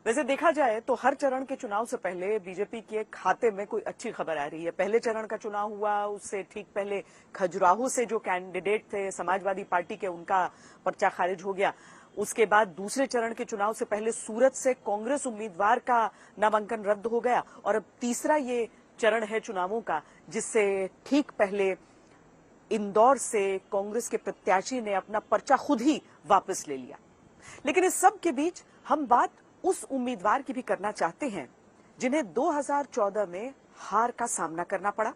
वैसे देखा जाए तो हर चरण के चुनाव से पहले बीजेपी के खाते में कोई अच्छी खबर आ रही है। पहले चरण का चुनाव हुआ, उससे ठीक पहले खजुराहो से जो कैंडिडेट थे समाजवादी पार्टी के, उनका पर्चा खारिज हो गया। उसके बाद दूसरे चरण के चुनाव से पहले सूरत से कांग्रेस उम्मीदवार का नामांकन रद्द हो गया और अब तीसरा ये चरण है चुनावों का, जिससे ठीक पहले इंदौर से कांग्रेस के प्रत्याशी ने अपना पर्चा खुद ही वापस ले लिया। लेकिन इस सब के बीच हम बात उस उम्मीदवार की भी करना चाहते हैं जिन्हें 2014 में हार का सामना करना पड़ा,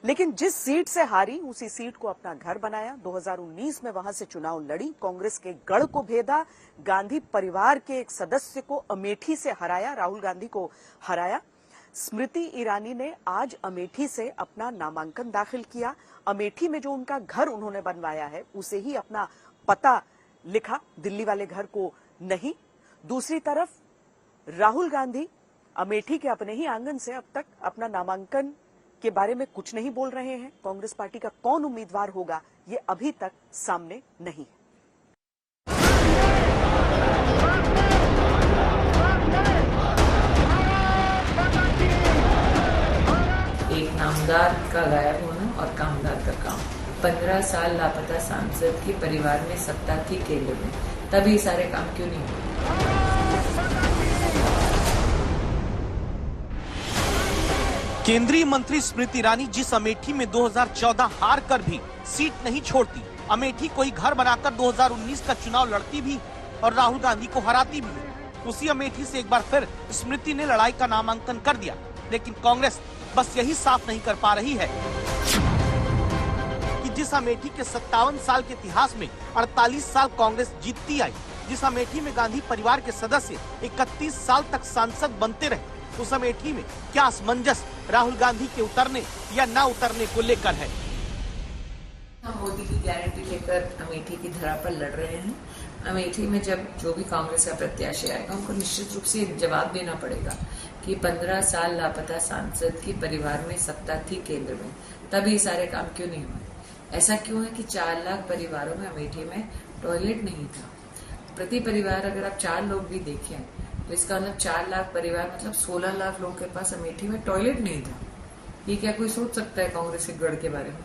लेकिन जिस सीट से हारी उसी सीट को अपना घर बनाया। 2019 में वहां से चुनाव लड़ी, कांग्रेस के गढ़ को भेदा, गांधी परिवार के एक सदस्य को अमेठी से हराया, राहुल गांधी को हराया। स्मृति ईरानी ने आज अमेठी से अपना नामांकन दाखिल किया। अमेठी में जो उनका घर उन्होंने बनवाया है उसे ही अपना पता लिखा, दिल्ली वाले घर को नहीं। दूसरी तरफ राहुल गांधी अमेठी के अपने ही आंगन से अब तक अपना नामांकन के बारे में कुछ नहीं बोल रहे हैं। कांग्रेस पार्टी का कौन उम्मीदवार होगा ये अभी तक सामने नहीं है। एक नामदार का गायब होना और कामदार का काम। 15 साल लापता सांसद के परिवार में सत्ता थी केंद्र में, तभी सारे काम क्यों नहीं हुए? केंद्रीय मंत्री स्मृति ईरानी जिस अमेठी में 2014 हार कर भी सीट नहीं छोड़ती, अमेठी को ही घर बनाकर 2019 का चुनाव लड़ती भी और राहुल गांधी को हराती भी। उसी अमेठी से एक बार फिर स्मृति ने लड़ाई का नामांकन कर दिया, लेकिन कांग्रेस बस यही साफ नहीं कर पा रही है कि जिस अमेठी के 57 साल के इतिहास में 48 साल कांग्रेस जीतती आई, जिस अमेठी में गांधी परिवार के सदस्य 31 साल तक सांसद बनते रहे, उस अमेठी में क्या असमंजस राहुल गांधी के उतरने या न उतरने को लेकर है। हम मोदी की गारंटी लेकर अमेठी की धरा पर लड़ रहे हैं। अमेठी में जब जो भी कांग्रेस का प्रत्याशी आएगा उनको निश्चित रूप से जवाब देना पड़ेगा कि 15 साल लापता सांसद के परिवार में सत्ता थी केंद्र में, तभी सारे काम क्यों नहीं हुए? ऐसा क्यों है कि 4 लाख परिवारों में अमेठी में टॉयलेट नहीं था? प्रति परिवार अगर आप 4 लोग भी देखें तो इसका मतलब 4 लाख परिवार मतलब 16 लाख लोगों के पास अमेठी में टॉयलेट नहीं था। ये क्या कोई सोच सकता है कांग्रेस के गढ़ के बारे में?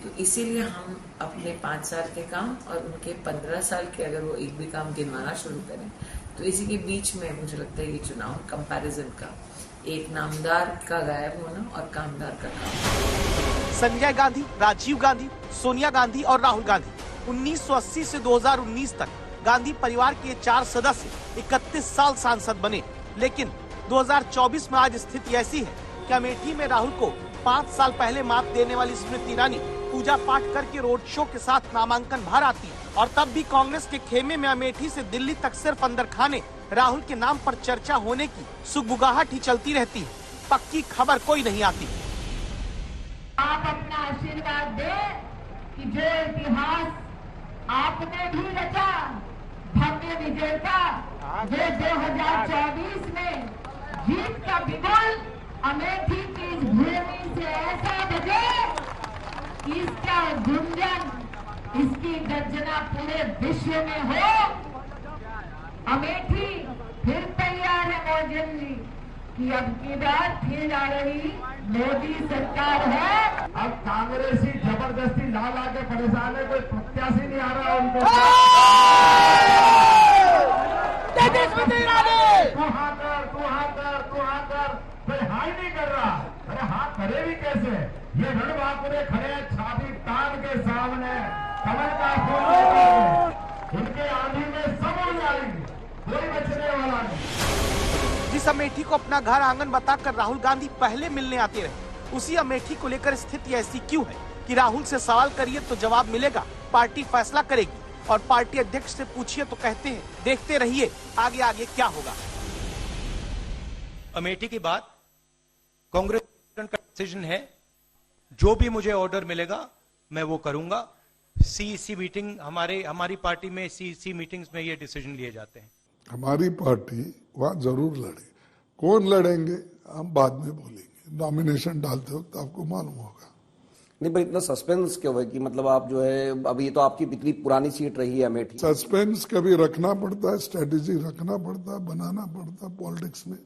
तो इसीलिए हम अपने 5 साल के काम और उनके 15 साल के अगर वो एक भी काम गिनवाना शुरू करें तो इसी के बीच में मुझे लगता है ये चुनाव कंपैरिजन का, एक नामदार का गायब होना और कामदार का काम। संजय गांधी, राजीव गांधी, सोनिया गांधी और राहुल गांधी 1980 से 2019 तक गांधी परिवार के 4 सदस्य 31 साल सांसद बने, लेकिन 2024 में आज स्थिति ऐसी है कि अमेठी में राहुल को 5 साल पहले मात देने वाली स्मृति ईरानी पूजा पाठ करके रोड शो के साथ नामांकन भर आती है और तब भी कांग्रेस के खेमे में अमेठी से दिल्ली तक सिर्फ अंदर खाने राहुल के नाम पर चर्चा होने की सुगबुगाहट ही चलती रहती है। पक्की खबर कोई नहीं आती। आप अपना आशीर्वाद दे कि जो इतिहास आपने भी रचा भव्य विजय का, जो 2024 में जीत का बिगुल अमेठी की इस भूमि से ऐसा बजे कि इसका गुंजन, इसकी गर्जना पूरे विश्व में हो। अमेठी फिर तैयार है मोदी जी कि अब की बार फिर आ रही मोदी सरकार है। अब कांग्रेसी जबरदस्ती ला के परेशान है, कोई प्रत्याशी नहीं आ रहा उनको। तू हाँ कर, फिर हाई नहीं कर रहा। अरे हाँ करे भी कैसे? ये रणबांकुरे खड़े छाती तान के सामने कमल का फूल लेकर उनके आंधी में सब उड़ जाएंगे, कोई बचने वाला नहीं। जिस अमेठी को अपना घर आंगन बताकर राहुल गांधी पहले मिलने आते रहे, उसी अमेठी को लेकर स्थिति ऐसी क्यों है कि राहुल से सवाल करिए तो जवाब मिलेगा, पार्टी फैसला करेगी, और पार्टी अध्यक्ष से पूछिए तो कहते हैं देखते रहिए आगे आगे क्या होगा। अमेठी के बाद कांग्रेस का डिसीजन है, जो भी मुझे ऑर्डर मिलेगा मैं वो करूंगा। सीईसी मीटिंग हमारी पार्टी में सीईसी मीटिंग्स में ये डिसीजन लिए जाते हैं। हमारी पार्टी वहां जरूर लड़े, कौन लड़ेंगे हम बाद में बोलेंगे, नॉमिनेशन डालते वक्त आपको मालूम होगा। नहीं, पर इतना सस्पेंस क्यों है कि मतलब आप जो है, अभी तो आपकी इतनी पुरानी सीट रही है अमेठी। सस्पेंस कभी रखना पड़ता है, स्ट्रेटेजी रखना पड़ता है, बनाना पड़ता है पॉलिटिक्स में।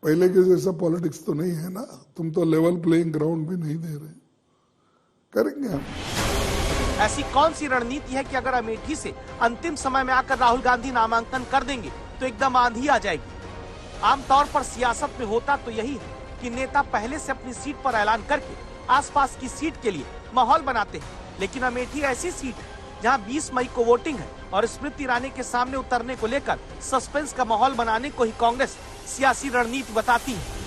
पहले के जैसा पॉलिटिक्स तो नहीं है ना, तुम तो लेवल प्लेइंग ग्राउंड भी नहीं दे रहे। करेंगे हम। ऐसी कौन सी रणनीति है कि अगर अमेठी से अंतिम समय में आकर राहुल गांधी नामांकन कर देंगे तो एकदम आंधी आ जाएगी। आमतौर पर सियासत में होता तो यही है कि नेता पहले से अपनी सीट पर ऐलान करके आसपास की सीट के लिए माहौल बनाते हैं, लेकिन अमेठी ऐसी सीट है जहां 20 मई को वोटिंग है और स्मृति ईरानी के सामने उतरने को लेकर सस्पेंस का माहौल बनाने को ही कांग्रेस सियासी रणनीति बताती है।